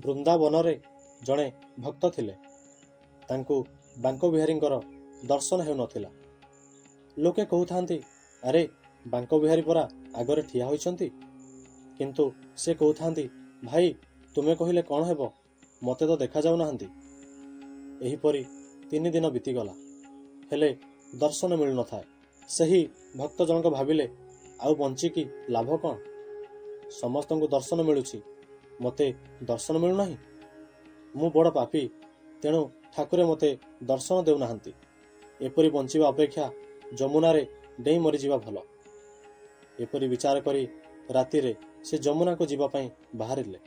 ବୃନ୍ଦାବନରେ ଜଣେ ଭକ୍ତ ଥିଲେ। ତାଙ୍କୁ ବାଙ୍କ ବିହାରୀଙ୍କର ଦର୍ଶନ ହେଉନଥିଲା। ଲୋକେ କହୁଥାନ୍ତି, ଆରେ ବାଙ୍କ ବିହାରୀ ପରା ଆଗରେ ଠିଆ ହୋଇଛନ୍ତି। କିନ୍ତୁ ସେ କହୁଥାନ୍ତି, ଭାଇ ତୁମେ କହିଲେ କ'ଣ ହେବ, ମୋତେ ତ ଦେଖାଯାଉନାହାନ୍ତି। ଏହିପରି 3 ଦିନ ବିତିଗଲା, ହେଲେ ଦର୍ଶନ ମିଳୁନଥାଏ। ସେହି ଭକ୍ତ ଜଣକ ଭାବିଲେ, ଆଉ ବଞ୍ଚିକି ଲାଭ କ'ଣ? ସମସ୍ତଙ୍କୁ ଦର୍ଶନ ମିଳୁଛି, ମୋତେ ଦର୍ଶନ ମିଳୁନାହିଁ। ମୁଁ ବଡ଼ ପାପୀ, ତେଣୁ ଠାକୁରେ ମୋତେ ଦର୍ଶନ ଦେଉନାହାନ୍ତି। ଏପରି ବଞ୍ଚିବା ଅପେକ୍ଷା ଯମୁନାରେ ଡେଇଁ ମରିଯିବା ଭଲ। ଏପରି ବିଚାର କରି ରାତିରେ ସେ ଯମୁନାକୁ ଯିବା ପାଇଁ ବାହାରିଲେ।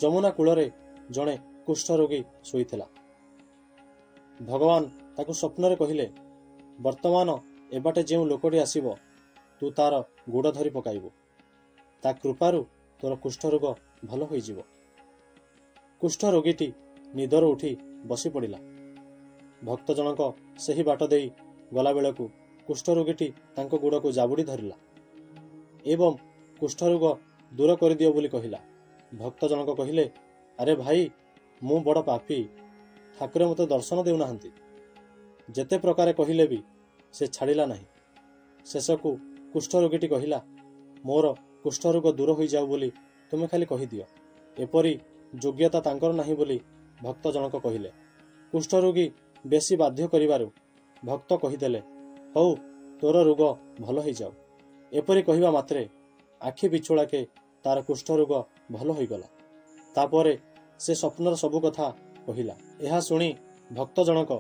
ଯମୁନା କୂଳରେ ଜଣେ କୁଷ୍ଠରୋଗୀ ଶୋଇଥିଲା। ଭଗବାନ ତାକୁ ସ୍ୱପ୍ନରେ କହିଲେ, ବର୍ତ୍ତମାନ ଏବାଟେ ଯେଉଁ ଲୋକଟି ଆସିବ, ତୁ ତାର ଗୋଡ଼ ଧରି ପକାଇବୁ। ତା କୃପାରୁ ତୋର କୁଷ୍ଠରୋଗ ଭଲ ହୋଇଯିବ। କୁଷ୍ଠରୋଗୀଟି ନିଦରୁ ଉଠି ବସି ପଡ଼ିଲା। ଭକ୍ତ ଜଣକ ସେହି ବାଟ ଦେଇ ଗଲାବେଳକୁ କୁଷ୍ଠରୋଗୀଟି ତାଙ୍କ ଗୋଡ଼କୁ ଜାବୁଡ଼ି ଧରିଲା ଏବଂ କୁଷ୍ଠରୋଗ ଦୂର କରିଦିଅ ବୋଲି କହିଲା। ଭକ୍ତ ଜଣକ କହିଲେ, ଆରେ ଭାଇ, ମୁଁ ବଡ଼ ପାପୀ, ଠାକୁର ମୋତେ ଦର୍ଶନ ଦେଉନାହାନ୍ତି। ଯେତେ ପ୍ରକାର କହିଲେ ବି ସେ ଛାଡ଼ିଲା ନାହିଁ। ଶେଷକୁ କୁଷ୍ଠରୋଗୀଟି କହିଲା, ମୋର କୁଷ୍ଠରୋଗ ଦୂର ହୋଇଯାଉ ବୋଲି ତୁମେ ଖାଲି କହିଦିଅ। ଏପରି ଯୋଗ୍ୟତା ତାଙ୍କର ନାହିଁ ବୋଲି ଭକ୍ତ ଜଣକ କହିଲେ। କୁଷ୍ଠରୋଗୀ ବେଶୀ ବାଧ୍ୟ କରିବାରୁ ଭକ୍ତ କହିଦେଲେ, ହଉ ତୋର ରୋଗ ଭଲ ହୋଇଯାଉ। ଏପରି କହିବା ମାତ୍ରେ ଆଖି ବିଛୁଳାକେ ତାର କୁଷ୍ଠରୋଗ ଭଲ ହୋଇଗଲା। ତାପରେ ସେ ସ୍ୱପ୍ନର ସବୁ କଥା କହିଲା। ଏହା ଶୁଣି ଭକ୍ତ ଜଣକ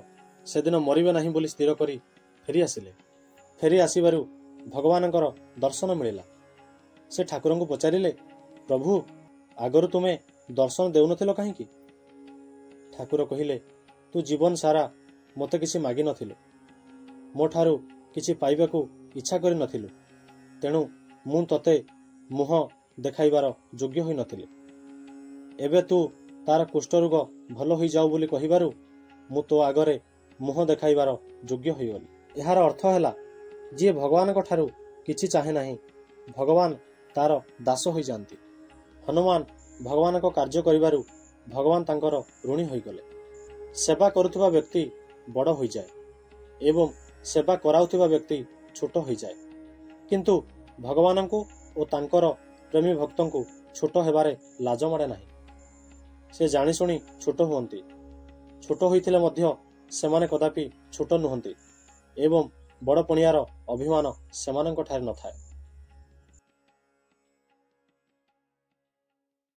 ସେଦିନ ମରିବେ ନାହିଁ ବୋଲି ସ୍ଥିର କରି ଫେରି ଆସିଲେ। ଫେରି ଆସିବାରୁ ଭଗବାନଙ୍କର ଦର୍ଶନ ମିଳିଲା। ସେ ଠାକୁରଙ୍କୁ ପଚାରିଲେ, ପ୍ରଭୁ, ଆଗରୁ ତୁମେ ଦର୍ଶନ ଦେଉନଥିଲ କାହିଁକି? ଠାକୁର କହିଲେ, ତୁ ଜୀବନ ସାରା ମୋତେ କିଛି ମାଗିନଥିଲୁ, ମୋ ଠାରୁ କିଛି ପାଇବାକୁ ଇଚ୍ଛା କରିନଥିଲୁ, ତେଣୁ ମୁଁ ତତେ ମୁହଁ ଦେଖାଇବାର ଯୋଗ୍ୟ ହୋଇନଥିଲି। ଏବେ ତୁ ତାର କୁଷ୍ଠରୋଗ ଭଲ ହୋଇଯାଉ ବୋଲି କହିବାରୁ ମୁଁ ତୋ ଆଗରେ ମୁହଁ ଦେଖାଇବାର ଯୋଗ୍ୟ ହୋଇଗଲି। ଏହାର ଅର୍ଥ ହେଲା, ଯିଏ ଭଗବାନଙ୍କ ଠାରୁ କିଛି ଚାହେଁ ନାହିଁ, ଭଗବାନ ତାର ଦାସ ହୋଇଯାଆନ୍ତି। ହନୁମାନ ଭଗବାନଙ୍କ କାର୍ଯ୍ୟ କରିବାରୁ ଭଗବାନ ତାଙ୍କର ଋଣୀ ହୋଇଗଲେ। ସେବା କରୁଥିବା ବ୍ୟକ୍ତି ବଡ଼ ହୋଇଯାଏ ଏବଂ ସେବା କରାଉଥିବା ବ୍ୟକ୍ତି ଛୋଟ ହୋଇଯାଏ। କିନ୍ତୁ ଭଗବାନଙ୍କୁ ଓ ତାଙ୍କର ପ୍ରେମୀ ଭକ୍ତଙ୍କୁ ଛୋଟ ହେବାରେ ଲାଜ ମାଡ଼େ ନାହିଁ। ସେ ଜାଣିଶୁଣି ଛୋଟ ହୁଅନ୍ତି। ଛୋଟ ହୋଇଥିଲେ ମଧ୍ୟ ସେମାନେ କଦାପି ଛୋଟ ନୁହନ୍ତି ଏବଂ ବଡ଼ ପଣିଆର ଅଭିମାନ ସେମାନଙ୍କ ଠାରେ ନଥାଏ।